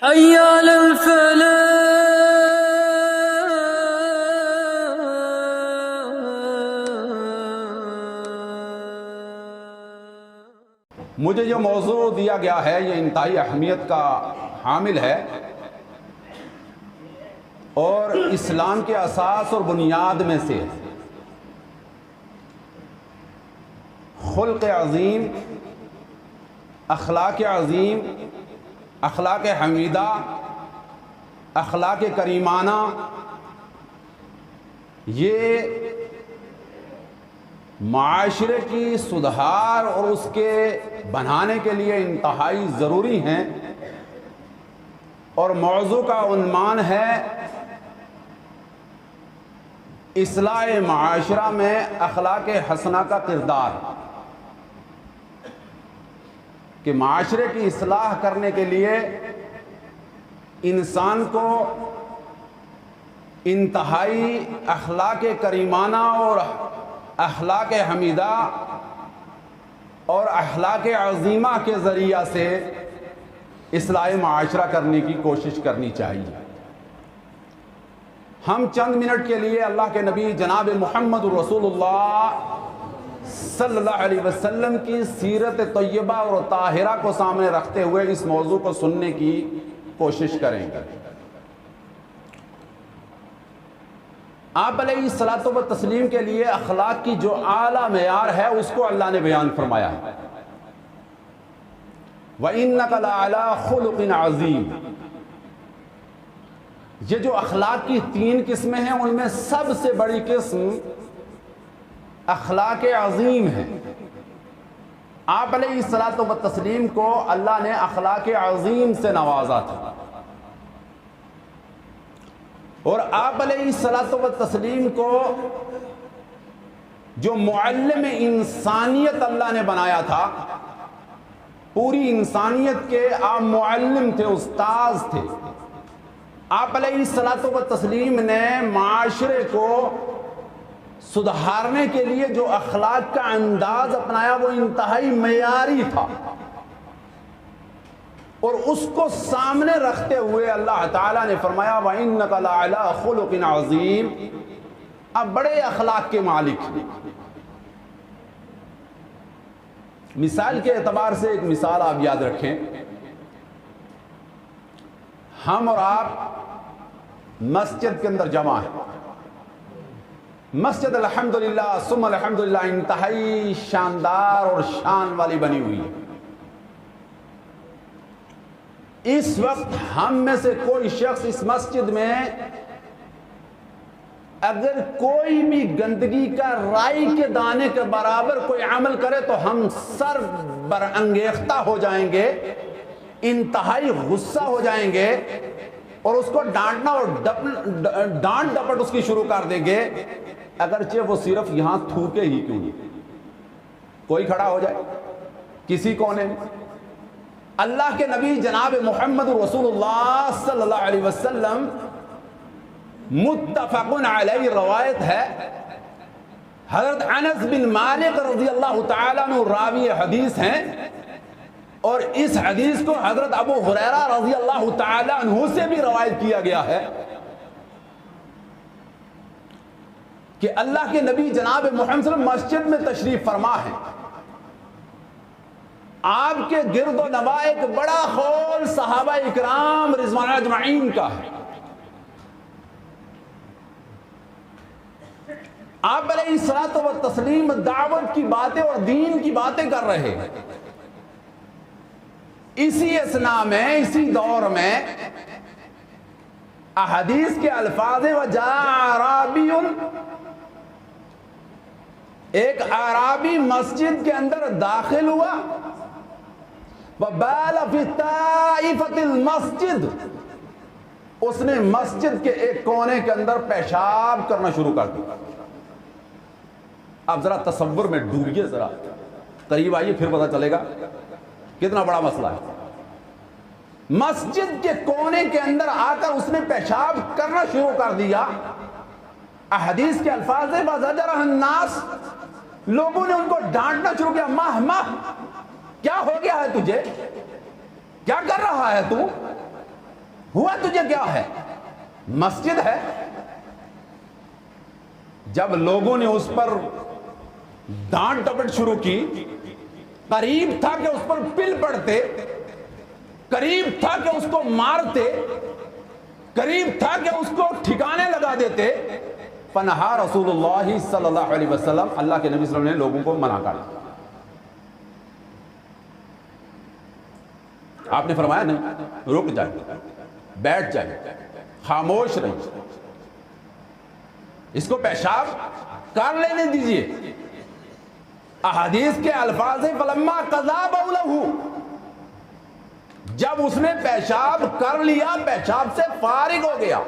حي على الفلاح. مجھے جو موضوع دیا گیا ہے یہ انتہائی اہمیت کا حامل ہے اور اسلام کے اساس اور بنیاد میں سے خلق عظیم، اخلاق عظیم، اخلاق حمیدہ، اخلاق کریمانہ، یہ معاشرے کی سدھار اور اس کے بنانے کے لیے انتہائی ضروری ہیں، اور موضوع کا عنوان ہے اصلاح معاشرہ میں اخلاق حسنہ کا کردار، کہ معاشرے کی اصلاح کرنے کے لیے انسان کو انتہائی اخلاق کریمانہ اور اخلاق حمیدہ اور اخلاق عظیمہ کے ذریعہ سے اصلاح معاشرہ کرنے کی کوشش کرنی چاہیے۔ ہم چند منٹ کے لیے اللہ کے نبی جناب محمد رسول اللہ صلی اللہ علیہ وسلم کی سیرت طیبہ اور طاہرہ کو سامنے رکھتے ہوئے اس موضوع کو سننے کی کوشش کریں گے۔ آپ علیہ الصلوۃ والتسلیم کے لیے اخلاق کی جو اعلیٰ معیار ہے اس کو اللہ نے بیان فرمایا ہے، وَإِنَّكَ لَعَلَىٰ خُلُقٍ عَظِيمٍ۔ یہ جو اخلاق کی تین قسمیں ہیں ان میں سب سے بڑی قسم اخلاق عظیم ہے۔ آپ علیہ الصلوۃ والتسلیم کو اللہ نے اخلاق عظیم سے نوازا تھا، اور آپ علیہ الصلوۃ والتسلیم کو جو معلم انسانیت اللہ نے بنایا تھا، پوری انسانیت کے آپ معلم تھے، استاذ تھے۔ آپ علیہ الصلوۃ والتسلیم نے معاشرے کو سدھارنے کے لیے جو اخلاق کا انداز اپنایا وہ انتہائی معیاری تھا، اور اس کو سامنے رکھتے ہوئے اللہ تعالیٰ نے فرمایا وَإِنَّكَ لَعَلَىٰ خُلُقٍ عَظِيمٍ۔ آپ بڑے اخلاق کے مالک ہیں۔ مثال کے اعتبار سے ایک مثال آپ یاد رکھیں، ہم اور آپ مسجد کے اندر جمع ہیں۔ مسجد الحمدللہ ثم الحمدللہ انتہائی شاندار اور شان والی بنی ہوئی ہے۔ اس وقت ہم میں سے کوئی شخص اس مسجد میں اگر کوئی بھی گندگی کا رائی کے دانے کے برابر کوئی عمل کرے تو ہم سر برانگیختہ ہو جائیں گے، انتہائی غصہ ہو جائیں گے، اور اس کو ڈانٹنا اور ڈانٹ ڈپٹ اس کی شروع کر دیں گے، اگرچہ وہ صرف یہاں تھوکے ہی کیوں نہیں۔ کوئی کھڑا ہو جائے کسی کونے میں۔ اللہ کے نبی جناب محمد رسول اللہ صلی اللہ علیہ وسلم، متفق علیہ روایت ہے، حضرت انس بن مالک رضی اللہ تعالیٰ عنہ راوی حدیث ہیں، اور اس حدیث کو حضرت ابو ہریرہ رضی اللہ تعالیٰ عنہ سے بھی روایت کیا گیا ہے کہ اللہ کے نبی جناب محمد صلی اللہ علیہ وسلم مسجد میں تشریف فرما ہے، آپ کے گرد و نواح ایک بڑا خول صحابہ اکرام رضوان اجمعین کا ہے۔ آپ علیہ الصلوۃ والتسلیم دعوت کی باتیں اور دین کی باتیں کر رہے ہیں۔ اسی اثناء میں، اسی دور میں احادیث کے الفاظ وَجَاءَ أَعْرَابِيٌّ، ایک اعرابی مسجد کے اندر داخل ہوا، وَبَالَ فِي طَائِفَةِ الْمَسْجِدِ، اس نے مسجد کے ایک کونے کے اندر پیشاب کرنا شروع کر دیا۔ آپ ذرا تصور میں ڈوبیے، ذرا قریب آئیے پھر پتہ چلے گا کتنا بڑا مسئلہ ہے۔ مسجد کے کونے کے اندر آ کر اس نے پیشاب کرنا شروع کر دیا۔ احادیث کے الفاظ ہیں وَزَجَرَهَا النَّاسِ، لوگوں نے ان کو ڈانٹنا شروع کیا، ماہ کیا ہو گیا ہے تجھے، کیا کر رہا ہے تو؟ ہوا تجھے کیا ہے؟ مسجد ہے۔ جب لوگوں نے اس پر ڈانٹ ڈپٹ شروع کی، قریب تھا کہ اس پر پل پڑتے، قریب تھا کہ اس کو مارتے، قریب تھا کہ اس کو ٹھکانے لگا دیتے، فنہا رسول اللہ صلی اللہ علیہ وسلم، اللہ کے نبی صلی اللہ علیہ وسلم نے لوگوں کو منع کر دیا۔ آپ نے فرمایا نہیں، رک جائے، بیٹھ جائے، خاموش رہیے، اس کو پیشاب کر لینے دیجئے۔ احادیث کے الفاظ ہیں فلما قضا بولہ، جب اس نے پیشاب کر لیا، پیشاب سے فارغ ہو گیا،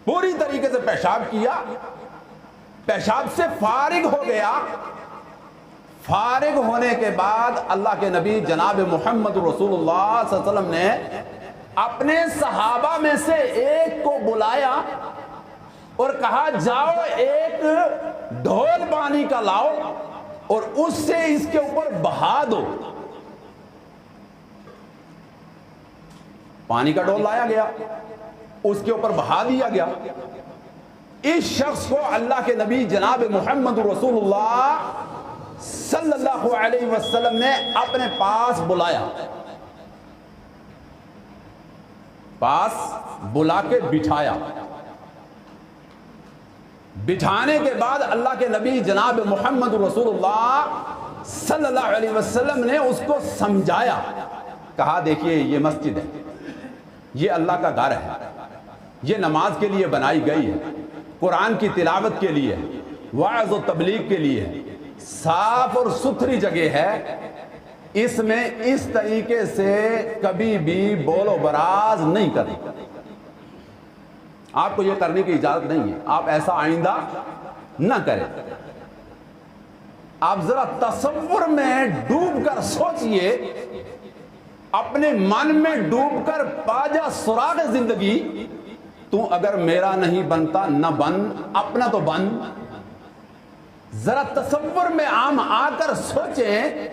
پوری طریقے سے پیشاب کیا، پیشاب سے فارغ ہو گیا، فارغ ہونے کے بعد اللہ کے نبی جناب محمد رسول اللہ صلی اللہ علیہ وسلم نے اپنے صحابہ میں سے ایک کو بلایا اور کہا جاؤ ایک ڈھول پانی کا لاؤ اور اس سے اس کے اوپر بہا دو۔ پانی کا ڈھول لایا گیا، اس کے اوپر بہا دیا گیا۔ اس شخص کو اللہ کے نبی جناب محمد رسول اللہ صلی اللہ علیہ وسلم نے اپنے پاس بلایا، پاس بلا کے بٹھایا۔ بٹھانے کے بعد اللہ کے نبی جناب محمد رسول اللہ صلی اللہ علیہ وسلم نے اس کو سمجھایا، کہا دیکھیے یہ مسجد ہے، یہ اللہ کا گھر ہے، یہ نماز کے لیے بنائی گئی ہے، قرآن کی تلاوت کے لیے، وعظ و تبلیغ کے لیے، صاف اور ستھری جگہ ہے، اس میں اس طریقے سے کبھی بھی بول و براز نہیں کریں، آپ کو یہ کرنے کی اجازت نہیں ہے، آپ ایسا آئندہ نہ کریں۔ آپ ذرا تصور میں ڈوب کر سوچئے، اپنے من میں ڈوب کر پاجا سراغ زندگی، تو اگر میرا نہیں بنتا نہ بن، اپنا تو بن۔ ذرا تصور میں عام آ کر سوچیں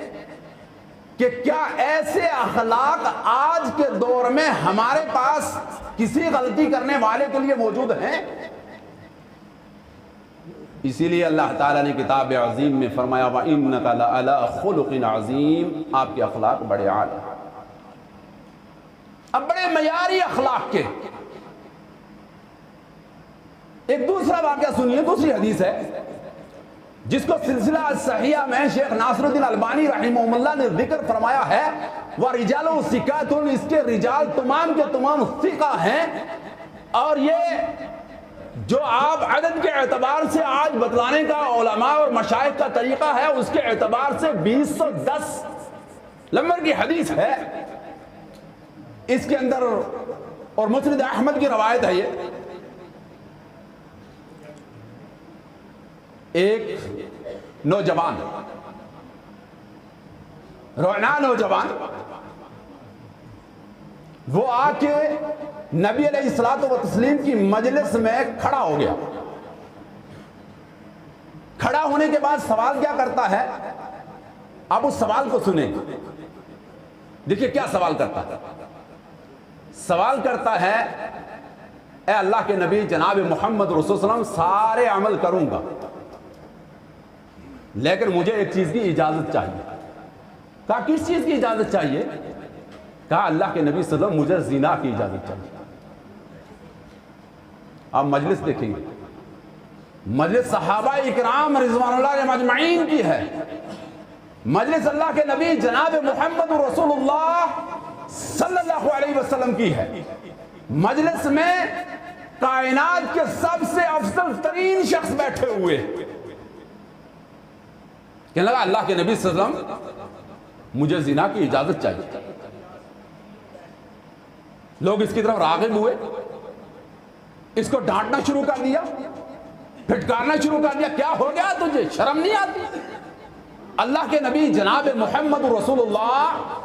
کہ کیا ایسے اخلاق آج کے دور میں ہمارے پاس کسی غلطی کرنے والے کے لیے موجود ہیں؟ اسی لیے اللہ تعالیٰ نے کتاب عظیم میں فرمایا وَإِنَّكَ لَعَلَىٰ خُلُقٍ عَظِيمٍ، آپ کے اخلاق بڑے اعلیٰ ہیں، اب بڑے معیاری اخلاق کے۔ ایک دوسرا واقعہ سنیے، دوسری حدیث ہے جس کو سلسلہ صحیحہ میں شیخ ناصر الدین البانی رحمہ اللہ نے ذکر فرمایا ہے، وَرِجَالُ ثِقَاتٌ، اس کے رجال تمام کے تمام ثقہ ہیں، اور یہ جو آپ عدد کے اعتبار سے آج بتلانے کا علماء اور مشائخ کا طریقہ ہے، اس کے اعتبار سے 2010 نمبر کی حدیث ہے۔ اس کے اندر اور مسند احمد کی روایت ہے، یہ ایک نوجوان، رونا نوجوان، وہ آ کے نبی علیہ الصلوۃ والتسلیم کی مجلس میں کھڑا ہو گیا۔ کھڑا ہونے کے بعد سوال کیا کرتا ہے، آپ اس سوال کو سنیں، دیکھیے کیا سوال کرتا ہے۔ سوال کرتا ہے اے اللہ کے نبی جناب محمد رسول اللہ علیہ وسلم، سارے عمل کروں گا لیکن مجھے ایک چیز کی اجازت چاہیے۔ کہا کس چیز کی اجازت چاہیے؟ کہا اللہ کے نبی صلی اللہ علیہ وسلم مجھے زنا کی اجازت چاہیے۔ آپ مجلس دیکھیں گے، مجلس صحابہ اکرام رضوان اللہ علیہم اجمعین کی ہے، مجلس اللہ کے نبی جناب محمد رسول اللہ صلی اللہ علیہ وسلم کی ہے، مجلس میں کائنات کے سب سے افضل ترین شخص بیٹھے ہوئے، کہنے لگا اللہ کے نبی صلی اللہ علیہ وسلم مجھے زنا کی اجازت چاہیے۔ لوگ اس کی طرف راغب ہوئے، اس کو ڈانٹنا شروع کر دیا، پھٹکارنا شروع کر دیا، کیا ہو گیا تجھے، شرم نہیں آتی؟ اللہ کے نبی جناب محمد رسول اللہ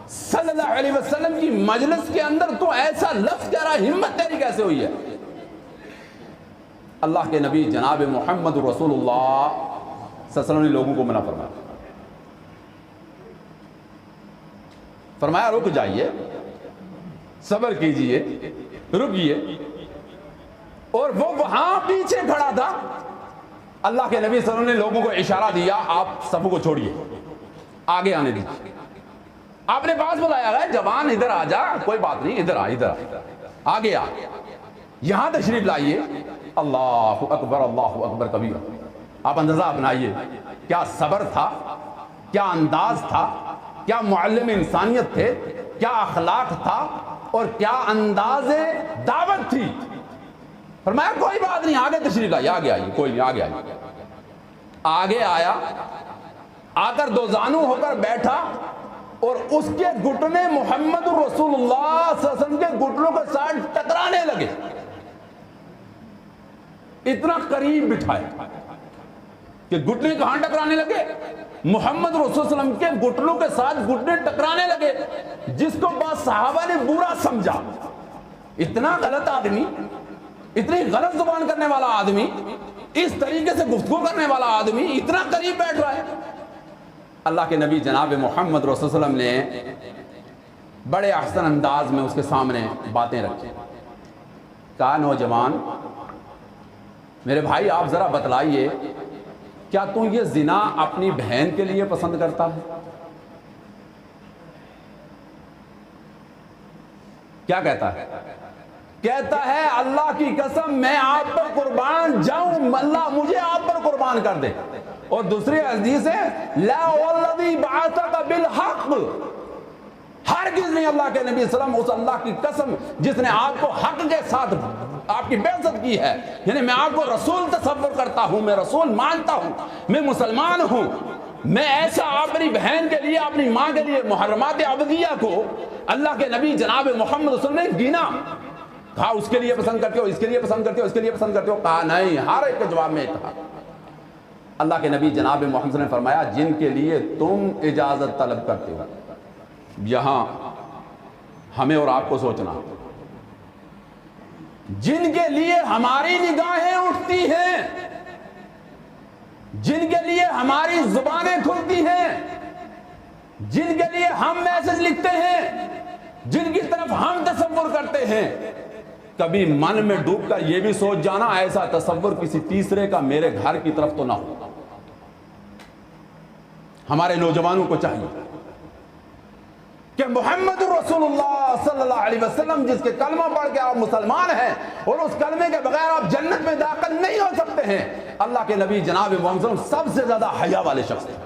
صلی اللہ علیہ وسلم کی مجلس کے اندر تو ایسا لفظ کہہ رہا، ہمت تیری کیسے ہوئی ہے؟ اللہ کے نبی جناب محمد رسول اللہ صلی اللہ علیہ وسلم نے لوگوں کو منع فرمایا، فرمایا رک جائیے، صبر کیجئے، رکیے. اور وہ وہاں پیچھے کھڑا تھا. اللہ کے نبی صلی اللہ علیہ وسلم نے لوگوں کو اشارہ دیا آپ صفوں کو چھوڑیے، آگے آنے دیجیے. آپ نے پاس بلایا ہے جوان ادھر آ جا، کوئی بات نہیں، ادھر آ آگے آ، یہاں تشریف لائیے. اللہ اکبر کبیرہ. آپ اندازہ اپنائیے کیا صبر تھا، کیا انداز تھا، کیا معلم انسانیت تھے، کیا اخلاق تھا، اور کیا انداز دعوت تھی. فرمایا کوئی بات نہیں، آگے تشریف لائیے، آگے آئیے، کوئی نہیں، آگے آئیے. آگے آیا، آ کر دو زانو ہو کر بیٹھا، اور اس کے گھٹنے محمد رسول اللہ صلی اللہ علیہ وسلم کے گھٹنوں کے ساتھ ٹکرانے لگے. اتنا قریب بٹھایا کہ گھٹنے کہاں ٹکرانے لگے؟ محمد رسول اللہ علیہ وسلم کے گھٹنوں کے ساتھ گھٹنے ٹکرانے لگے، جس کو بعض صحابہ نے برا سمجھا. اتنا غلط آدمی، اتنی غلط زبان کرنے والا آدمی، اس طریقے سے گفتگو کرنے والا آدمی اتنا قریب بیٹھ رہا ہے. اللہ کے نبی جناب محمد رسول اللہ علیہ وسلم نے بڑے احسن انداز میں اس کے سامنے باتیں رکھی. کہا نوجوان میرے بھائی آپ ذرا بتلائیے کیا تو یہ زنا اپنی بہن کے لیے پسند کرتا ہے؟ کیا کہتا ہے؟ کہتا ہے اللہ کی قسم میں آپ پر قربان جاؤں، اللہ مجھے آپ پر قربان کر دے. اور دوسری حدیث ہے لا والذی بعثک بالحق، ہرگز نہیں اللہ کے نبی صلی اللہ علیہ وسلم، اس اللہ کی قسم جس نے آپ کو حق کے ساتھ آپ کی بعثت کی ہے. یعنی میں آپ کو رسول تصور کرتا ہوں، میں رسول مانتا ہوں، میں مسلمان ہوں، میں ایسا اپنی بہن کے لیے، اپنی ماں کے لیے محرمات عبدیہ کو اللہ کے نبی جناب محمد رسول نے گینا. کہا اس کے لیے پسند کرتے ہو، اس کے لیے پسند کرتے ہو، اس کے لیے پسند کرتے ہو؟ کہا نہیں، ہر ایک کے جواب میں کہا. اللہ کے نبی جناب محمد نے فرمایا جن کے لیے تم اجازت طلب کرتے ہو، یہاں ہمیں اور آپ کو سوچنا، جن کے لیے ہماری نگاہیں اٹھتی ہیں، جن کے لیے ہماری زبانیں کھلتی ہیں، جن کے لیے ہم میسج لکھتے ہیں، جن کی طرف ہم تصور کرتے ہیں، کبھی من میں ڈوب کر یہ بھی سوچ جانا ایسا تصور کسی تیسرے کا میرے گھر کی طرف تو نہ ہو. ہمارے نوجوانوں کو چاہیے کہ محمد رسول اللہ صلی اللہ علیہ وسلم جس کے کلمہ پڑھ کے آپ مسلمان ہیں اور اس کلمے کے بغیر آپ جنت میں داخل نہیں ہو سکتے ہیں، اللہ کے نبی جناب محمد صلی اللہ علیہ وسلم سب سے زیادہ حیا والے شخص ہیں.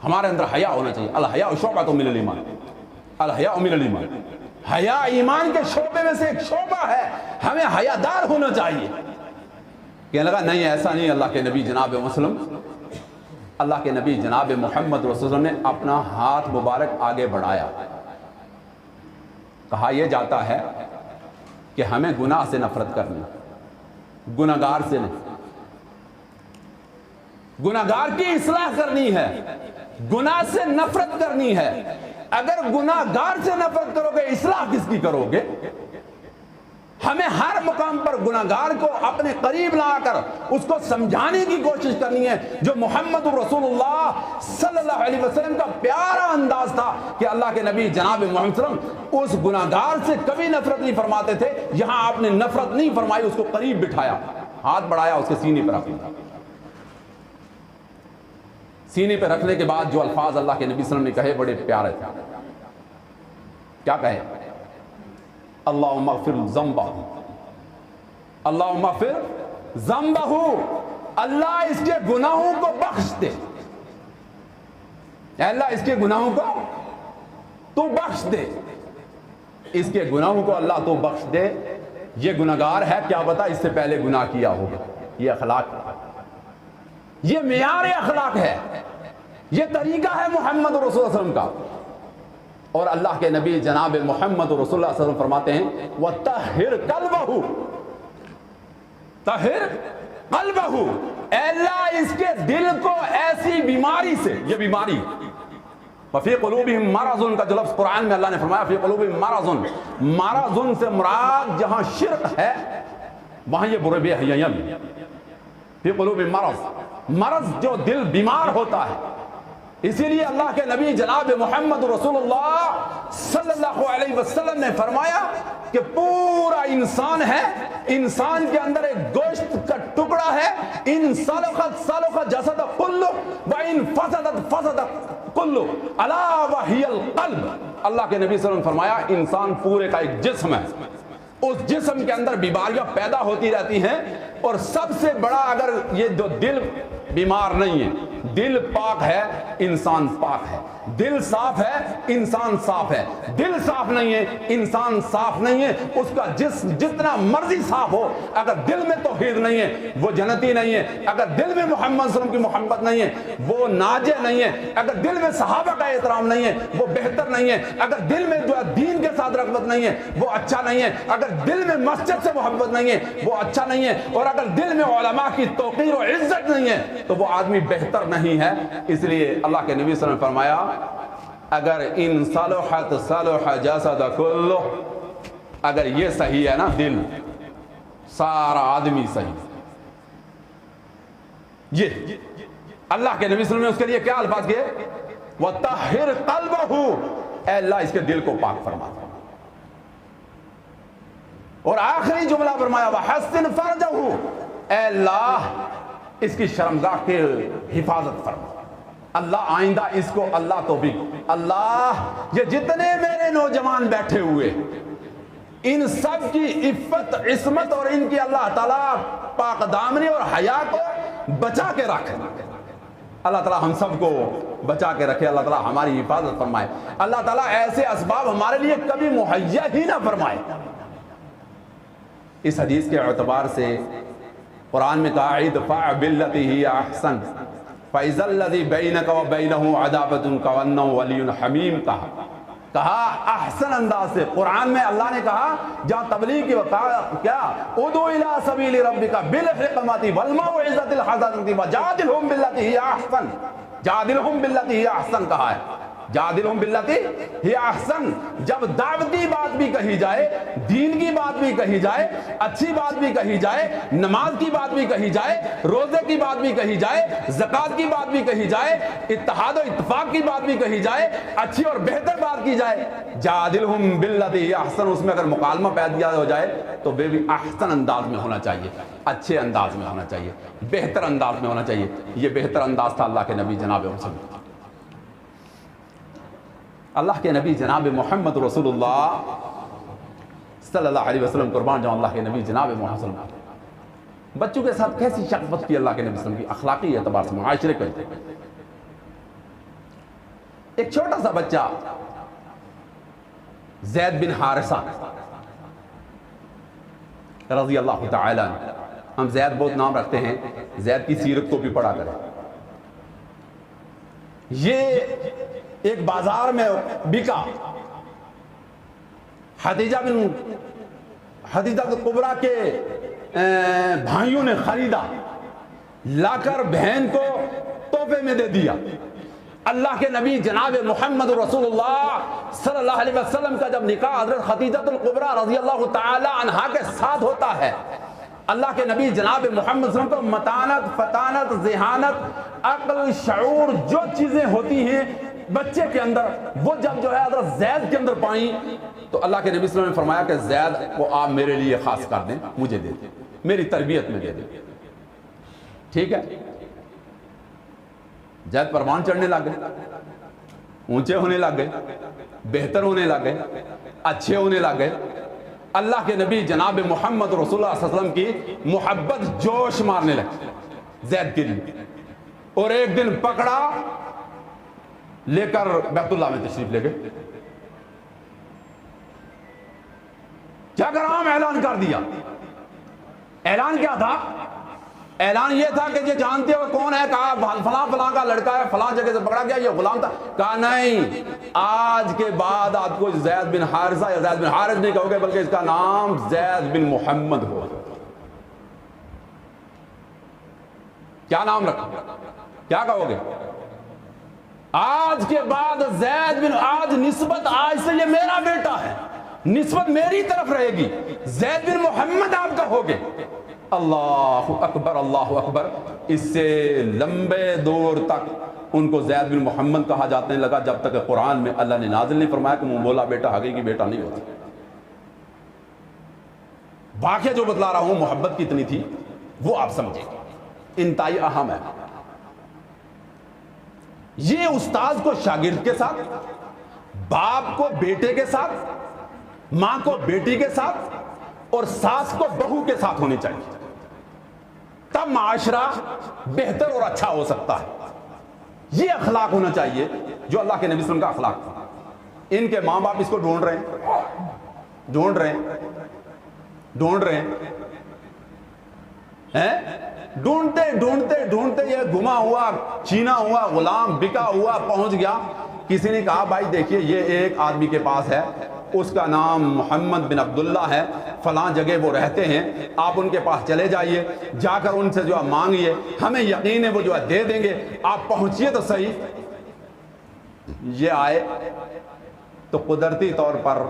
ہمارے اندر حیا ہونا چاہیے. الحیاء شعبۃ من الایمان، الحیاء من الایمان. حیا ایمان کے شعبے میں سے ایک شعبہ ہے، ہمیں حیادار ہونا چاہیے. کہنے لگا نہیں ایسا نہیں. اللہ کے نبی جناب مسلم، اللہ کے نبی جناب محمد رسول اللہ نے اپنا ہاتھ مبارک آگے بڑھایا، کہا یہ جاتا ہے کہ ہمیں گناہ سے نفرت کرنی، گناہگار سے نہیں. گناہگار کی اصلاح کرنی ہے، گناہ سے نفرت کرنی ہے. اگر گناہگار سے نفرت کرو گے اصلاح کس کی کرو گے؟ ہمیں ہر مقام پر گناہگار کو اپنے قریب لا کر اس کو سمجھانے کی کوشش کرنی ہے. جو محمد رسول اللہ صلی اللہ علیہ وسلم کا پیارا انداز تھا کہ اللہ کے نبی جناب محمد صلی اللہ علیہ وسلم اس گناہگار سے کبھی نفرت نہیں فرماتے تھے. یہاں آپ نے نفرت نہیں فرمائی، اس کو قریب بٹھایا، ہاتھ بڑھایا، اس کے سینے پر رکھ دیا. سینے پہ رکھنے کے بعد جو الفاظ اللہ کے نبی صلی اللہ علیہ وسلم نے کہے بڑے پیارے تھے. کیا کہے؟ اللہم اغفر ذنبہ، اللہم اغفر ذنبہ، اللہ اس کے گناہوں کو بخش دے. اے اللہ اس کے گناہوں کو تو بخش دے، اس کے گناہوں کو اللہ تو بخش دے. یہ گناہگار ہے، کیا پتا اس سے پہلے گناہ کیا ہوگا. یہ اخلاق، یہ معیار اخلاق ہے، یہ طریقہ ہے محمد رسول اللہ صلی اللہ علیہ وسلم کا. اور اللہ کے نبی جناب محمد رسول اللہ صلی اللہ علیہ وسلم فرماتے ہیں وَطَهِّرْ قَلْبَهُ، طہر قلبہو، اے اللہ اس کے دل کو ایسی بیماری سے، یہ بیماری وَفِي قُلُوبِهِمْ مَرَضٌ کا جو لفظ قرآن میں اللہ نے فرمایا فِي قُلُوبِهِمْ مَرَضٌ، مرض سے مراد جہاں شرک ہے وہاں یہ برے بے حیاں بھی. فِي قُلُوبِهِمْ مرض، مرض جو دل بیمار ہوتا ہے، اسی لیے اللہ کے نبی جناب محمد رسول اللہ صلی اللہ علیہ وسلم نے فرمایا کہ پورا انسان ہے، انسان کے اندر ایک گوشت کا ٹکڑا ہے، ان صلخت جسد کلہ وان فسدت فسدت کلہ الا وہی القلب۔ اللہ کے نبی صلی اللہ علیہ وسلم نے فرمایا انسان پورے کا ایک جسم ہے، اس جسم کے اندر بیماریاں پیدا ہوتی رہتی ہیں، اور سب سے بڑا اگر یہ جو دل بیمار نہیں ہے، دل پاک ہے انسان پاک ہے، دل صاف ہے انسان صاف ہے، دل صاف نہیں ہے انسان صاف نہیں ہے، اس کا جسم جتنا مرضی صاف ہو اگر دل میں توحید نہیں ہے وہ جنتی نہیں ہے، اگر دل میں محمد صلی اللہ علیہ وسلم کی محبت نہیں ہے وہ ناجے نہیں ہے، اگر دل میں صحابہ کا احترام نہیں ہے وہ بہتر نہیں ہے، اگر دل میں جو دین کے ساتھ رغبت نہیں ہے وہ اچھا نہیں ہے، اگر دل میں مسجد سے محبت نہیں ہے وہ اچھا نہیں ہے، اور اگر دل میں علماء کی توقیر و عزت نہیں ہے تو وہ آدمی بہتر نہیں ہے۔ اس لیے اللہ کے نبی صلی اللہ علیہ وسلم نے فرمایا اگر ان صلحت صلح جسد کلہ، اگر یہ صحیح ہے نا دل، سارا آدمی صحیح۔ یہ اللہ کے نبی صلی اللہ علیہ وسلم نے اس کے لیے کیا الفاظ کیے؟ وَطَهِّرْ قَلْبَهُ، اے اللہ اس کے دل کو پاک فرما۔ اور آخری جملہ فرمایا وَحَسِّنْ فَرْجَهُ، اے اللہ اس کی شرمگاہ کی حفاظت فرما۔ اللہ آئندہ اس کو اللہ توفیق، اللہ یہ جتنے میرے نوجوان بیٹھے ہوئے ان سب کی عفت عصمت اور ان کی اللہ تعالیٰ پاک دامنی اور حیا کو بچا کے رکھے، اللہ تعالیٰ ہم سب کو بچا کے رکھے، اللہ تعالیٰ ہماری حفاظت فرمائے، اللہ تعالیٰ ایسے اسباب ہمارے لیے کبھی مہیا ہی نہ فرمائے۔ اس حدیث کے اعتبار سے قرآن میں کہا ادفع باللتی ہی احسن فَإِذَا الَّذِي بَيْنَكَ وَبَيْنَهُ عَدَاوَةٌ كَأَنَّهُ وَلِيٌّ حَمِيمٌ کہا احسن انداز سے۔ قرآن میں اللہ نے کہا جہاں تبلیغ کی وقت کیا ادعو الی سبیل ربک بالحکمت والموعظۃ الحسنۃ وجادلھم باللتی ہی احسن، جادلھم باللتی ہی احسن کہا ہے، جادلھم باللتی ہی احسن۔ جب دعوتی بات بھی کہی جائے، دین کی بات بھی کہی جائے، اچھی بات بھی کہی جائے، نماز کی بات بھی کہی جائے، روزے کی بات بھی کہی جائے، زکوٰۃ کی بات بھی کہی جائے، اتحاد و اتفاق کی بات بھی کہی جائے، اچھی اور بہتر بات کی جائے، جادلھم باللتی ہی احسن، اس میں اگر مکالمہ پیدا ہو جائے تو وہ بھی احسن انداز میں ہونا چاہیے، اچھے انداز میں ہونا چاہیے، بہتر انداز میں ہونا چاہیے۔ یہ بہتر انداز تھا اللہ کے نبی جناب محمد، اللہ کے نبی جناب محمد رسول اللہ صلی اللہ علیہ وسلم قربان جاؤں، اللہ کے نبی جناب محمد صلی اللہ علیہ وسلم بچوں کے ساتھ کیسی شفقت کی اللہ کے نبی صلی اللہ علیہ وسلم کی، اخلاقی اعتبار سے معاشرے کا۔ ایک چھوٹا سا بچہ زید بن حارثہ رضی اللہ تعالی عنہ، ہم زید بہت نام رکھتے ہیں، زید کی سیرت کو بھی پڑھا کریں۔ یہ ایک بازار میں بکا، خدیجہ کبریٰ کے بھائیوں نے خریدا، لا کر بہن کو تحفے میں دے دیا۔ اللہ کے نبی جناب محمد رسول اللہ صلی اللہ علیہ وسلم کا جب نکاح حضرت خدیجہ کبریٰ رضی اللہ تعالی عنہا کے ساتھ ہوتا ہے، اللہ کے نبی جناب محمد صلی اللہ علیہ وسلم کو متانت، فطانت، ذہانت، عقل، شعور جو چیزیں ہوتی ہیں بچے کے اندر، وہ جب جو ہے حضرت زید کے اندر پائیں تو اللہ کے نبی صلی اللہ علیہ وسلم نے فرمایا کہ زید کو آپ میرے لیے خاص کر دیں، مجھے دے دیں، میری تربیت میں دے دیں۔ ٹھیک ہے، زید پروان چڑھنے لگ گئے، اونچے ہونے لگ گئے، بہتر ہونے لگ گئے، اچھے ہونے لگ گئے۔ اللہ کے نبی جناب محمد رسول اللہ صلی اللہ علیہ وسلم کی محبت جوش مارنے لگی زید کے لیے، اور ایک دن پکڑا لے کر بیت اللہ میں تشریف لے گئے۔ کیا کرام اعلان کر دیا۔ اعلان کیا تھا؟ اعلان یہ تھا کہ یہ جانتے ہو کون ہے؟ کہا فلاں فلاں کا لڑکا ہے، فلاں جگہ سے پکڑا گیا، یہ غلام تھا۔ کہا نہیں، آج کے بعد آپ کو زید بن حارثہ یا زید بن حارث نہیں کہو گے، بلکہ اس کا نام زید بن محمد ہو۔ کیا نام رکھا؟ کیا کہو گے؟ آج کے بعد زید بن، آج نسبت، آج سے یہ میرا بیٹا ہے، نسبت میری طرف رہے گی، زید بن محمد آپ کا ہوگے۔ اللہ اکبر اللہ اکبر. اس سے لمبے دور تک ان کو زید بن محمد کہا جانے لگا جب تک قرآن میں اللہ نے نازل نہیں فرمایا کہ منہ بولا بیٹا حقیقی بیٹا نہیں ہوتا. واقعہ جو بتلا رہا ہوں محبت کتنی تھی وہ آپ سمجھیں، انتہائی اہم ہے. یہ استاذ کو شاگرد کے ساتھ، باپ کو بیٹے کے ساتھ، ماں کو بیٹی کے ساتھ اور ساس کو بہو کے ساتھ ہونی چاہیے، تب معاشرہ بہتر اور اچھا ہو سکتا ہے. یہ اخلاق ہونا چاہیے جو اللہ کے نبی صلی اللہ علیہ وسلم کا اخلاق تھا. ان کے ماں باپ اس کو ڈھونڈ رہے ہیں ڈھونڈتے یہ گما ہوا، چینا ہوا، غلام بکا ہوا پہنچ گیا. کسی نے کہا بھائی دیکھیے یہ ایک آدمی کے پاس ہے، اس کا نام محمد بن عبداللہ ہے، فلاں جگہ وہ رہتے ہیں، آپ ان کے پاس چلے جائیے، جا کر ان سے جو ہے مانگیے، ہمیں یقین ہے وہ جو ہے دے دیں گے، آپ پہنچیے تو صحیح. یہ آئے تو قدرتی طور پر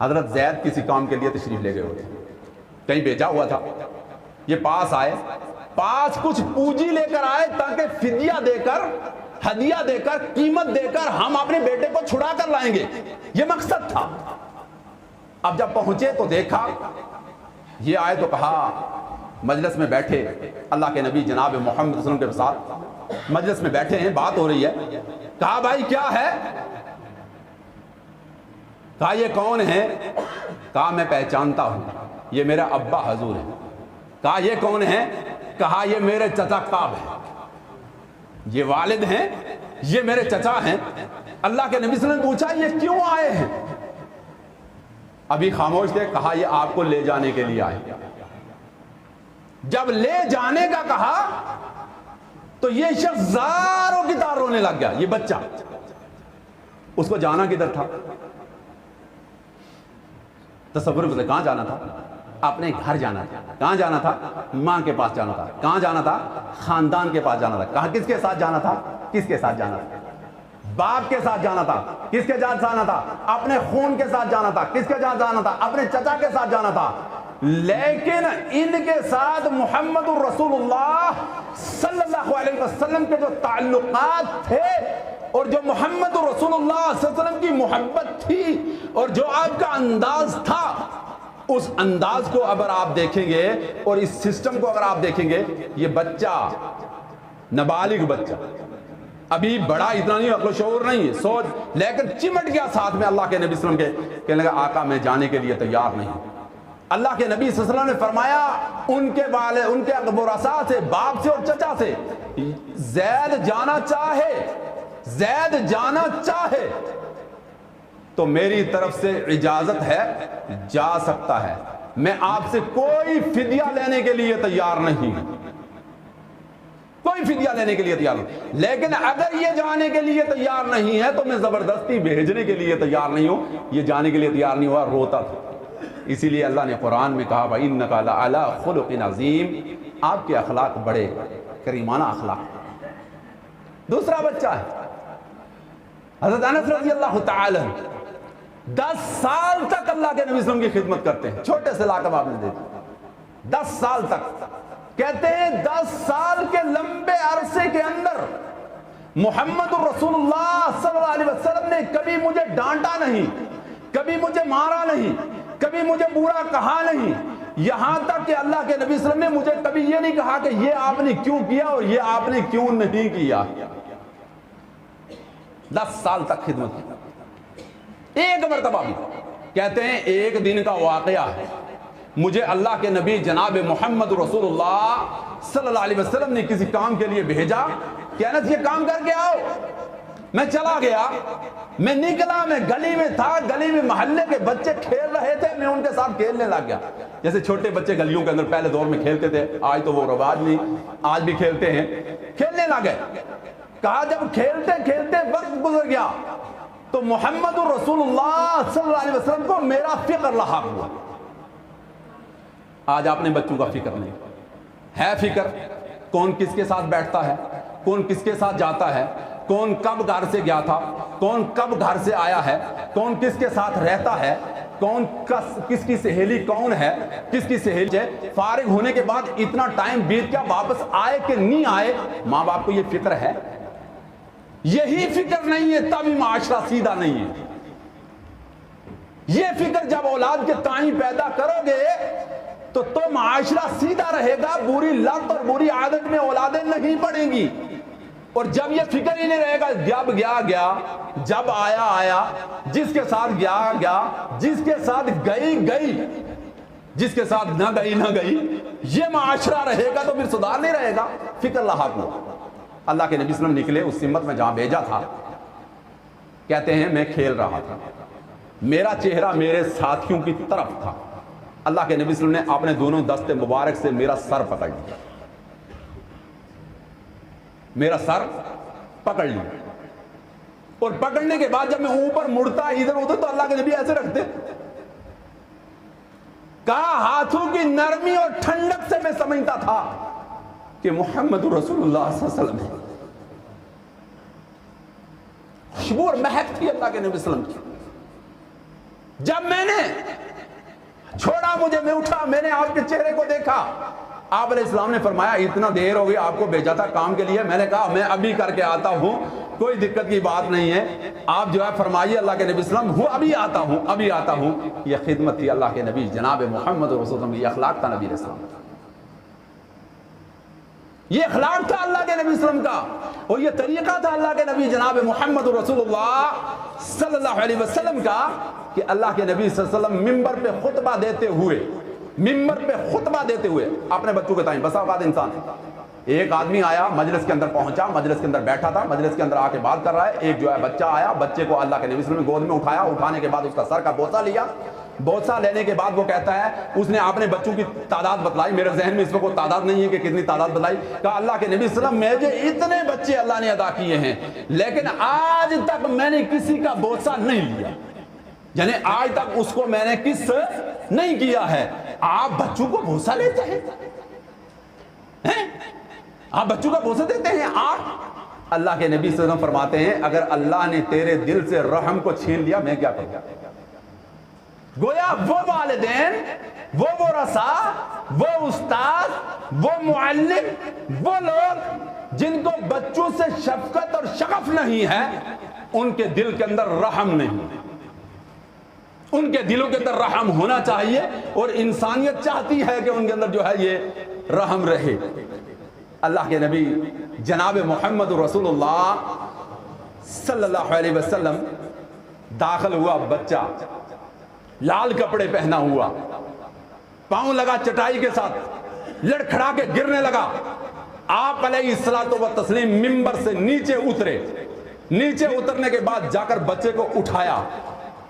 حضرت زید کسی کام کے لیے تشریف لے گئے ہوتے، کہیں بھیجا ہوا تھا. یہ پاس آئے، پاس کچھ پونجی لے کر آئے تاکہ فدیہ دے کر، ہدیہ دے کر، قیمت دے کر ہم اپنے بیٹے کو چھڑا کر لائیں گے، یہ مقصد تھا. اب جب پہنچے تو دیکھا، یہ آئے تو کہا، مجلس میں بیٹھے اللہ کے نبی جناب محمد صلی اللہ علیہ وسلم کے ساتھ مجلس میں بیٹھے ہیں، بات ہو رہی ہے. کہا بھائی کیا ہے؟ کہا یہ کون ہے؟ کہا میں پہچانتا ہوں، یہ میرا ابا حضور ہے. کہا یہ کون ہے؟ کہا یہ میرے چچا کعب ہے. یہ والد ہیں، یہ میرے چچا ہیں. اللہ کے نبی صلی اللہ علیہ وسلم نے پوچھا یہ کیوں آئے ہیں؟ ابھی خاموش تھے. کہا یہ آپ کو لے جانے کے لیے آئے. جب لے جانے کا کہا تو یہ شخص زاروں کی طرح رونے لگ گیا. یہ بچہ، اس کو جانا کدھر تھا؟ تصور کریں، کہاں جانا تھا؟ اپنے گھر جانا تھا. کہاں جانا تھا؟ ماں کے پاس جانا تھا. کہاں جانا تھا؟ خاندان کے پاس جانا تھا. کہاں کس کے ساتھ جانا تھا؟ کس کے ساتھ جانا تھا؟ باپ کے ساتھ جانا تھا. کس کے ساتھ جانا تھا؟ اپنے خون کے ساتھ جانا تھا. کس کے ساتھ جانا تھا؟ اپنے چچا کے ساتھ جانا تھا. لیکن ان کے ساتھ محمد الرسول اللہ صلی اللہ علیہ وسلم کے جو تعلقات تھے اور جو محمد الرسول اللہ صلی اللہ علیہ وسلم کی محبت تھی اور جو آپ کا انداز تھا، اس انداز کو اگر آپ دیکھیں گے اور اس سسٹم کو اگر آپ دیکھیں گے، یہ بچہ، نابالغ بچہ، ابھی بڑا اتنا نہیں، عقل و شعور نہیں، سوچ، لیکن چمٹ گیا ساتھ میں اللہ کے نبی صلی اللہ علیہ وسلم کے. کہنے لگا آقا میں جانے کے لیے تیار نہیں. اللہ کے نبی صلی اللہ علیہ وسلم نے فرمایا ان کے والد، ان کے ورثاء سے، باپ سے اور چچا سے، زید جانا چاہے تو میری طرف سے اجازت ہے، جا سکتا ہے. میں آپ سے کوئی فدیہ لینے کے لیے تیار نہیں، کوئی فدیہ لینے کے لیے تیار نہیں. لیکن اگر یہ جانے کے لیے تیار نہیں ہے تو میں زبردستی بھیجنے کے لیے تیار نہیں ہوں. یہ جانے کے لیے تیار نہیں ہوا، روتا تھا. اسی لیے اللہ نے قرآن میں کہا وَإِنَّكَ لَعَلَىٰ خُلُقٍ عَظِيمٍ، آپ کے اخلاق بڑے کریمانہ اخلاق. دوسرا بچہ ہے حضرت انس رضی اللہ تعالی 10 سال تک اللہ کے نبی صلی اللہ علیہ وسلم کی خدمت کرتے ہیں. چھوٹے سے لاقب آپ نے دیکھا، 10 سال تک. کہتے ہیں 10 سال کے لمبے عرصے کے اندر محمد الرسول اللہ صلی اللہ علیہ وسلم نے کبھی مجھے ڈانٹا نہیں، کبھی مجھے مارا نہیں، کبھی مجھے برا کہا نہیں. یہاں تک کہ اللہ کے نبی صلی اللہ علیہ وسلم نے مجھے کبھی یہ نہیں کہا کہ یہ آپ نے کیوں کیا اور یہ آپ نے کیوں نہیں کیا. 10 سال تک خدمت کی. ایک مرتبہ بھی کہتے ہیں ایک دن کا واقعہ ہے، مجھے اللہ کے نبی جناب محمد رسول اللہ صلی اللہ علیہ وسلم نے کسی کام کے لیے بھیجا کہ انس یہ کام کر کے آؤ. میں چلا گیا، میں نکلا، میں گلی میں تھا، گلی میں محلے کے بچے کھیل رہے تھے، میں ان کے ساتھ کھیلنے لگ گیا جیسے چھوٹے بچے گلیوں کے اندر پہلے دور میں کھیلتے تھے. آج تو وہ رواج نہیں، آج بھی کھیلتے ہیں. کھیلنے لگ گئے. کہا جب کھیلتے کھیلتے وقت گزر گیا تو محمد الرسول اللہ صلی اللہ علیہ وسلم کو میرا فکر لاحق ہوا. آج اپنے بچوں کا فکر نہیں ہے. فکر کون کس کے ساتھ بیٹھتا ہے، کون کس کے ساتھ جاتا ہے، کون کب گھر سے گیا تھا، کون کب گھر سے آیا ہے، کون کس کے ساتھ رہتا ہے، کون کس کی سہیلی کون ہے، کس کی سہیلی ہے، فارغ ہونے کے بعد اتنا ٹائم بیت گیا، واپس آئے کہ نہیں آئے، ماں باپ کو یہ فکر ہے؟ یہی فکر نہیں ہے تبھی معاشرہ سیدھا نہیں ہے۔ یہ فکر جب اولاد کے تائیں پیدا کرو گے تو معاشرہ سیدھا رہے گا، بری لت اور بری عادت میں اولادیں نہیں پڑیں گی۔ اور جب یہ فکر ہی نہیں رہے گا، جب گیا گیا، جب آیا آیا، جس کے ساتھ گیا گیا، جس کے ساتھ گئی گئی، جس کے ساتھ نہ گئی نہ گئی، یہ معاشرہ رہے گا تو پھر سدھار نہیں رہے گا، فکر لاحق ہوا۔ اللہ کے نبی صلی اللہ علیہ وسلم نکلے اس سمت میں جہاں بھیجا تھا، کہتے ہیں میں کھیل رہا تھا، میرا چہرہ میرے ساتھیوں کی طرف تھا، اللہ کے نبی صلی اللہ علیہ وسلم نے اپنے دونوں دست مبارک سے میرا سر پکڑ لیا، میرا سر پکڑ لیا، اور پکڑنے کے بعد جب میں اوپر مڑتا ادھر ادھر تو اللہ کے نبی ایسے رکھتے، کہا ہاتھوں کی نرمی اور ٹھنڈک سے میں سمجھتا تھا کہ محمد رسول اللہ صلی اللہ علیہ وسلم ہے۔ خوشبو اور مہک تھی اللہ کے نبی صلی اللہ علیہ وسلم کی۔ جب میں نے چھوڑا مجھے، میں اٹھا، میں نے آپ کے چہرے کو دیکھا، آپ علیہ السلام نے فرمایا اتنا دیر ہو گئی، آپ کو بھیجا تھا کام کے لیے، میں نے کہا میں ابھی کر کے آتا ہوں، کوئی دقت کی بات نہیں ہے، آپ جو ہے فرمائیے اللہ کے نبی صلی اللہ علیہ وسلم، ہوں ابھی آتا ہوں ابھی آتا ہوں۔ یہ خدمت تھی اللہ کے نبی جناب محمد رسول اللہ، یہ اخلاق تھا نبی علیہ السلام کا، یہ اخلاق تھا اللہ کے نبی صلی اللہ علیہ وسلم کا، اور یہ طریقہ تھا اللہ کے نبی جناب محمد رسول اللہ صلی اللہ علیہ وسلم کا، کہ اللہ کے نبی صلی اللہ علیہ وسلم ممبر پہ خطبہ دیتے ہوئے، ممبر پہ خطبہ دیتے ہوئے اپنے بچوں کے تائیں، بسا اوقات انسان ایک آدمی آیا مجلس کے اندر پہنچا، مجلس کے اندر بیٹھا تھا، مجلس کے اندر آ کے بات کر رہا ہے، ایک جو ہے بچہ آیا، بچے کو اللہ کے نبی صلی اللہ علیہ وسلم نے گود میں اٹھایا، اٹھانے کے بعد اس کا سر کا بوسہ لیا، بوسہ لینے کے بعد وہ کہتا ہے، اس نے اپنے بچوں کی تعداد بتلائی، میرے ذہن میں اس وقت کوئی تعداد نہیں ہے کہ کتنی تعداد بتلائی، کہا اللہ کے نبی صلی اللہ علیہ وسلم مجھے اتنے بچے اللہ نے عطا کیے ہیں لیکن آج تک میں نے کسی کا بوسہ نہیں لیا، یعنی آج تک اس کو میں نے کس نہیں کیا ہے۔ آپ بچوں کو بوسہ لیتے ہیں، آپ بچوں کا بوسہ دیتے ہیں؟ آپ اللہ کے نبی صلی اللہ علیہ وسلم فرماتے ہیں اگر اللہ نے تیرے دل سے رحم کو چھین لیا میں کیا کروں؟ گویا وہ والدین، وہ ورثاء، وہ استاد، وہ معلم، وہ لوگ جن کو بچوں سے شفقت اور شغف نہیں ہے، ان کے دل کے اندر رحم نہیں، ان کے دلوں کے اندر رحم ہونا چاہیے، اور انسانیت چاہتی ہے کہ ان کے اندر جو ہے یہ رحم رہے۔ اللہ کے نبی جناب محمد رسول اللہ صلی اللہ علیہ وسلم داخل ہوا، بچہ لال کپڑے پہنا ہوا، پاؤں لگا چٹائی کے ساتھ، لڑکھڑا کے گرنے لگا، آپ علیہ الصلوۃ والتسلیم ممبر سے نیچے اترے، نیچے اترنے کے بعد جا کر بچے کو اٹھایا،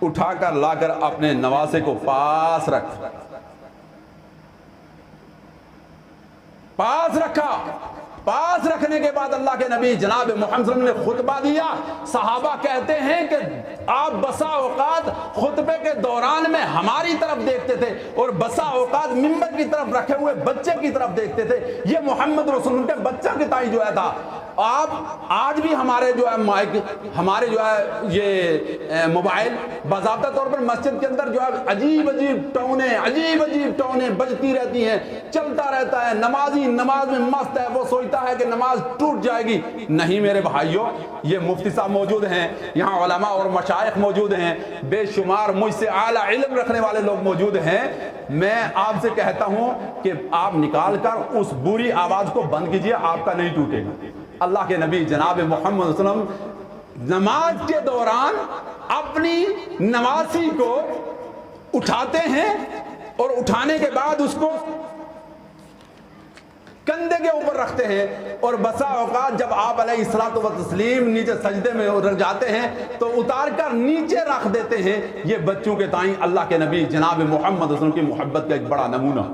اٹھا کر لا کر اپنے نواسے کو پاس رکھا، پاس رکھا، پاس رکھنے کے بعد اللہ کے نبی جناب محمد صلی اللہ علیہ وسلم نے خطبہ دیا۔ صحابہ کہتے ہیں کہ آپ بسا اوقات خطبے کے دوران میں ہماری طرف دیکھتے تھے اور بسا اوقات ممبر کی طرف رکھے ہوئے بچے کی طرف دیکھتے تھے، یہ محمد رسول اللہ کے بچہ کے تائیں جو ہے تھا۔ آپ آج بھی ہمارے جو ہے مائک، ہمارے جو ہے یہ موبائل باضابطہ طور پر مسجد کے اندر جو ہے عجیب عجیب ٹونیں بجتی رہتی ہیں، چلتا رہتا ہے، نمازی نماز میں مست ہے، وہ سوچتا ہے کہ نماز ٹوٹ جائے گی۔ نہیں میرے بھائیوں، یہ مفتی صاحب موجود ہیں، یہاں علماء اور مشائخ موجود ہیں، بے شمار مجھ سے اعلیٰ علم رکھنے والے لوگ موجود ہیں، میں آپ سے کہتا ہوں کہ آپ نکال کر اس بری آواز کو بند کیجئے، آپ کا نہیں ٹوٹے گا۔ اللہ کے نبی جناب محمد صلی اللہ علیہ وسلم نماز کے دوران اپنی نواسی کو اٹھاتے ہیں اور اٹھانے کے بعد اس کو کندھے کے اوپر رکھتے ہیں، اور بسا اوقات جب آپ علیہ الصلوۃ والتسلیم نیچے سجدے میں رکھ جاتے ہیں تو اتار کر نیچے رکھ دیتے ہیں۔ یہ بچوں کے تائیں اللہ کے نبی جناب محمد صلی اللہ علیہ وسلم کی محبت کا ایک بڑا نمونہ۔